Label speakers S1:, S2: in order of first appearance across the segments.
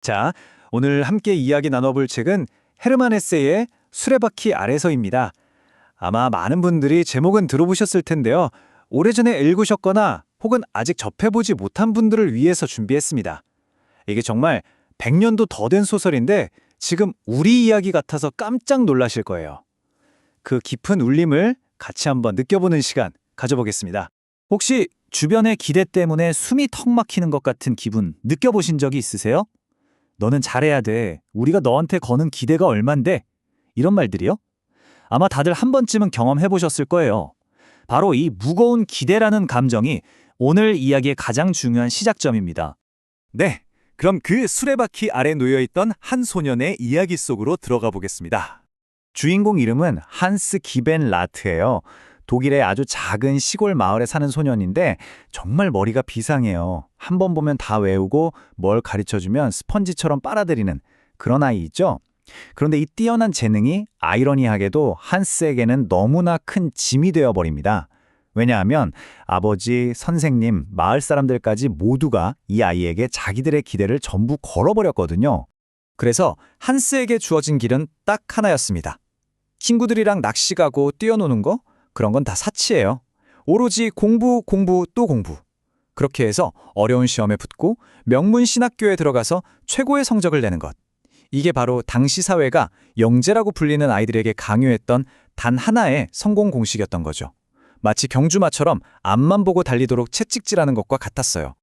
S1: 자, 오늘 함께 이야기 나눠볼 책은 헤르만 헤세의 수레바퀴 아래서입니다. 아마 많은 분들이 제목은 들어보셨을 텐데요. 오래전에 읽으셨거나 혹은 아직 접해보지 못한 분들을 위해서 준비했습니다. 이게 정말 100년도 더 된 소설인데 지금 우리 이야기 같아서 깜짝 놀라실 거예요. 그 깊은 울림을 같이 한번 느껴보는 시간 가져보겠습니다. 혹시 주변의 기대 때문에 숨이 턱 막히는 것 같은 기분 느껴보신 적이 있으세요? 너는 잘해야 돼. 우리가 너한테 거는 기대가 얼만데? 이런 말들이요? 아마 다들 한 번쯤은 경험해 보셨을 거예요. 바로 이 무거운 기대라는 감정이 오늘 이야기의 가장 중요한 시작점입니다. 네, 그럼 그 수레바퀴 아래 놓여있던 한 소년의 이야기 속으로 들어가 보겠습니다. 주인공 이름은 한스 기벤 라트예요. 독일의 아주 작은 시골 마을에 사는 소년인데 정말 머리가 비상해요. 한 번 보면 다 외우고 뭘 가르쳐주면 스펀지처럼 빨아들이는 그런 아이 있죠? 그런데 이 뛰어난 재능이 아이러니하게도 한스에게는 너무나 큰 짐이 되어버립니다. 왜냐하면 아버지, 선생님, 마을 사람들까지 모두가 이 아이에게 자기들의 기대를 전부 걸어버렸거든요. 그래서 한스에게 주어진 길은 딱 하나였습니다. 친구들이랑 낚시 가고 뛰어노는 거? 그런 건 다 사치예요. 오로지 공부, 공부, 또 공부. 그렇게 해서 어려운 시험에 붙고 명문 신학교에 들어가서 최고의 성적을 내는 것. 이게 바로 당시 사회가 영재라고 불리는 아이들에게 강요했던 단 하나의 성공 공식이었던 거죠. 마치 경주마처럼 앞만 보고 달리도록 채찍질하는 것과 같았어요.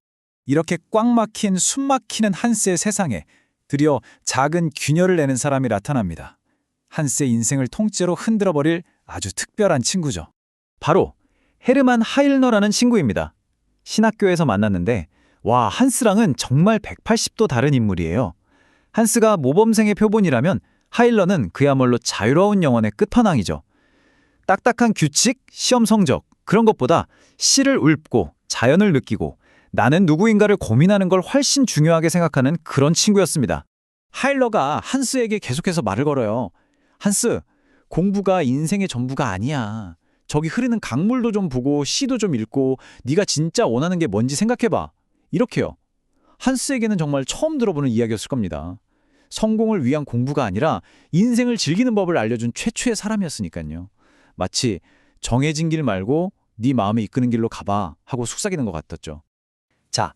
S1: 이렇게 꽉 막힌 숨 막히는 한스의 세상에 드디어 작은 균열을 내는 사람이 나타납니다. 한스의 인생을 통째로 흔들어버릴 아주 특별한 친구죠. 바로 헤르만 하일너라는 친구입니다. 신학교에서 만났는데 와, 한스랑은 정말 180도 다른 인물이에요. 한스가 모범생의 표본이라면 하일러는 그야말로 자유로운 영혼의 끝판왕이죠. 딱딱한 규칙, 시험 성적, 그런 것보다 시를 읊고 자연을 느끼고 나는 누구인가를 고민하는 걸 훨씬 중요하게 생각하는 그런 친구였습니다. 하일러가 한스에게 계속해서 말을 걸어요. 한스, 공부가 인생의 전부가 아니야. 저기 흐르는 강물도 좀 보고 시도 좀 읽고 네가 진짜 원하는 게 뭔지 생각해봐. 이렇게요. 한스에게는 정말 처음 들어보는 이야기였을 겁니다. 성공을 위한 공부가 아니라 인생을 즐기는 법을 알려준 최초의 사람이었으니까요. 마치 정해진 길 말고 네 마음에 이끄는 길로 가봐 하고 속삭이는 것 같았죠. 자,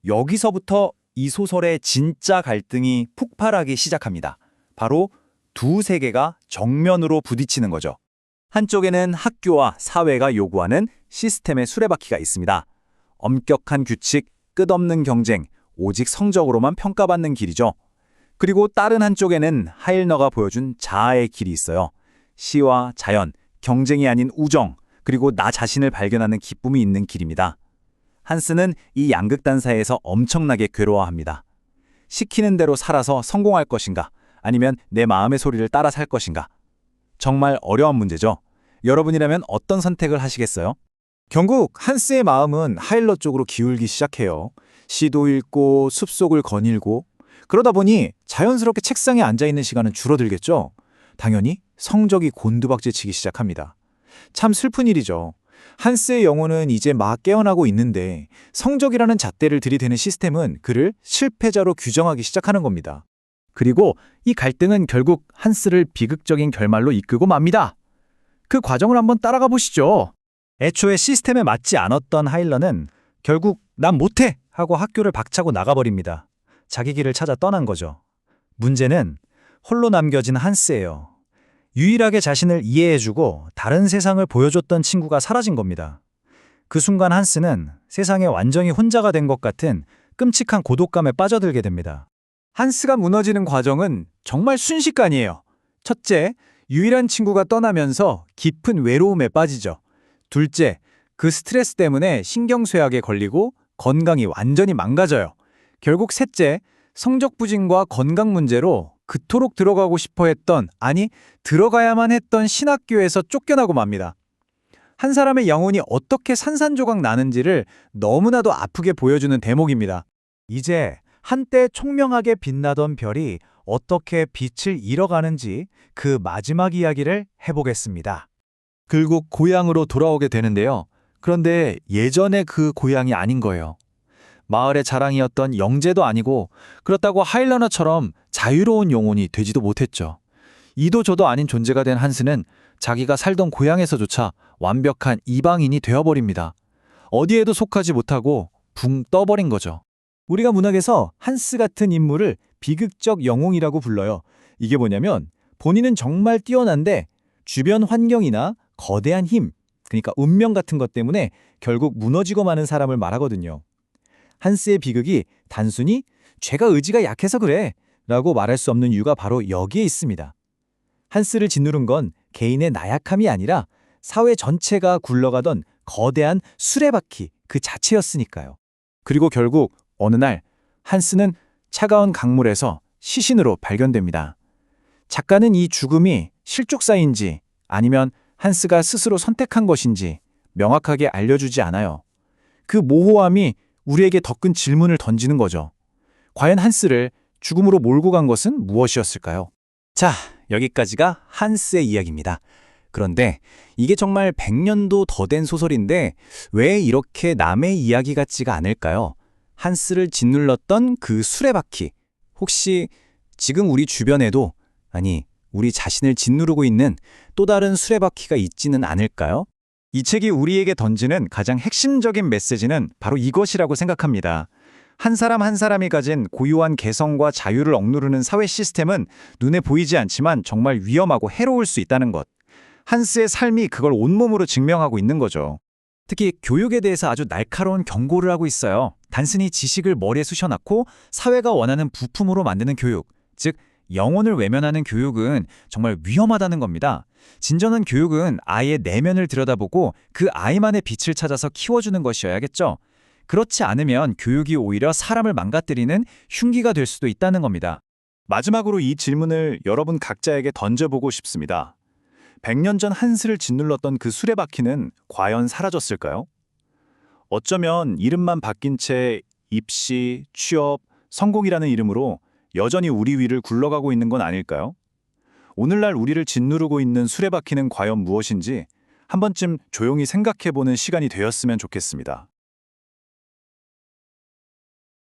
S1: 여기서부터 이 소설의 진짜 갈등이 폭발하기 시작합니다. 바로 두 세계가 정면으로 부딪히는 거죠. 한쪽에는 학교와 사회가 요구하는 시스템의 수레바퀴가 있습니다. 엄격한 규칙, 끝없는 경쟁, 오직 성적으로만 평가받는 길이죠. 그리고 다른 한쪽에는 하일너가 보여준 자아의 길이 있어요. 시와 자연, 경쟁이 아닌 우정, 그리고 나 자신을 발견하는 기쁨이 있는 길입니다. 한스는 이 양극단 사이에서 엄청나게 괴로워합니다. 시키는 대로 살아서 성공할 것인가? 아니면 내 마음의 소리를 따라 살 것인가? 정말 어려운 문제죠. 여러분이라면 어떤 선택을 하시겠어요? 결국 한스의 마음은 하일러 쪽으로 기울기 시작해요. 시도 읽고 숲속을 거닐고 그러다 보니 자연스럽게 책상에 앉아있는 시간은 줄어들겠죠. 당연히 성적이 곤두박질치기 시작합니다. 참 슬픈 일이죠. 한스의 영혼은 이제 막 깨어나고 있는데 성적이라는 잣대를 들이대는 시스템은 그를 실패자로 규정하기 시작하는 겁니다. 그리고 이 갈등은 결국 한스를 비극적인 결말로 이끌고 맙니다. 그 과정을 한번 따라가 보시죠. 애초에 시스템에 맞지 않았던 하일러는 결국 난 못해 하고 학교를 박차고 나가버립니다. 자기 길을 찾아 떠난 거죠. 문제는 홀로 남겨진 한스예요. 유일하게 자신을 이해해주고 다른 세상을 보여줬던 친구가 사라진 겁니다. 그 순간 한스는 세상에 완전히 혼자가 된 것 같은 끔찍한 고독감에 빠져들게 됩니다. 한스가 무너지는 과정은 정말 순식간이에요. 첫째, 유일한 친구가 떠나면서 깊은 외로움에 빠지죠. 둘째, 그 스트레스 때문에 신경쇠약에 걸리고 건강이 완전히 망가져요. 결국 셋째, 성적 부진과 건강 문제로 그토록 들어가고 싶어 했던, 아니 들어가야만 했던 신학교에서 쫓겨나고 맙니다. 한 사람의 영혼이 어떻게 산산조각 나는지를 너무나도 아프게 보여주는 대목입니다. 이제 한때 총명하게 빛나던 별이 어떻게 빛을 잃어가는지 그 마지막 이야기를 해보겠습니다. 결국 고향으로 돌아오게 되는데요. 그런데 예전의 그 고향이 아닌 거예요.
S2: 마을의 자랑이었던 영재도 아니고 그렇다고 하일러너처럼 자유로운 영혼이 되지도 못했죠. 이도 저도 아닌 존재가 된 한스는 자기가 살던 고향에서조차 완벽한 이방인이 되어버립니다. 어디에도 속하지 못하고 붕 떠버린 거죠.
S3: 우리가 문학에서 한스 같은 인물을 비극적 영웅이라고 불러요. 이게 뭐냐면 본인은 정말 뛰어난데 주변 환경이나 거대한 힘, 그러니까 운명 같은 것 때문에 결국 무너지고 마는 사람을 말하거든요. 한스의 비극이 단순히 죄가 의지가 약해서 그래 라고 말할 수 없는 이유가 바로 여기에 있습니다. 한스를 짓누른 건 개인의 나약함이 아니라 사회 전체가 굴러가던 거대한 수레바퀴 그 자체였으니까요. 그리고 결국 어느 날 한스는 차가운 강물에서 시신으로 발견됩니다. 작가는 이 죽음이 실족사인지 아니면 한스가 스스로 선택한 것인지 명확하게 알려주지 않아요. 그 모호함이 우리에게 더 큰 질문을 던지는 거죠. 과연 한스를 죽음으로 몰고 간 것은 무엇이었을까요? 자, 여기까지가 한스의 이야기입니다. 그런데 이게 정말 100년도 더 된 소설인데 왜 이렇게 남의 이야기 같지가 않을까요? 한스를 짓눌렀던 그 수레바퀴. 혹시 지금 우리 주변에도, 아니, 우리 자신을 짓누르고 있는 또 다른 수레바퀴가 있지는 않을까요? 이 책이 우리에게 던지는 가장 핵심적인 메시지는 바로 이것이라고 생각합니다. 한 사람 한 사람이 가진 고유한 개성과 자유를 억누르는 사회 시스템은 눈에 보이지 않지만 정말 위험하고 해로울 수 있다는 것. 한스의 삶이 그걸 온몸으로 증명하고 있는 거죠. 특히 교육에 대해서 아주 날카로운 경고를 하고 있어요. 단순히 지식을 머리에 쑤셔넣고 사회가 원하는 부품으로 만드는 교육, 즉 영혼을 외면하는 교육은 정말 위험하다는 겁니다. 진정한 교육은 아이의 내면을 들여다보고 그 아이만의 빛을 찾아서 키워주는 것이어야겠죠. 그렇지 않으면 교육이 오히려 사람을 망가뜨리는 흉기가 될 수도 있다는 겁니다.
S1: 마지막으로 이 질문을 여러분 각자에게 던져보고 싶습니다. 100년 전 한스를 짓눌렀던 그 수레바퀴는 과연 사라졌을까요? 어쩌면 이름만 바뀐 채 입시, 취업, 성공이라는 이름으로 여전히 우리 위를 굴러가고 있는 건 아닐까요? 오늘날 우리를 짓누르고 있는 수레바퀴는 과연 무엇인지 한 번쯤 조용히 생각해보는 시간이 되었으면 좋겠습니다.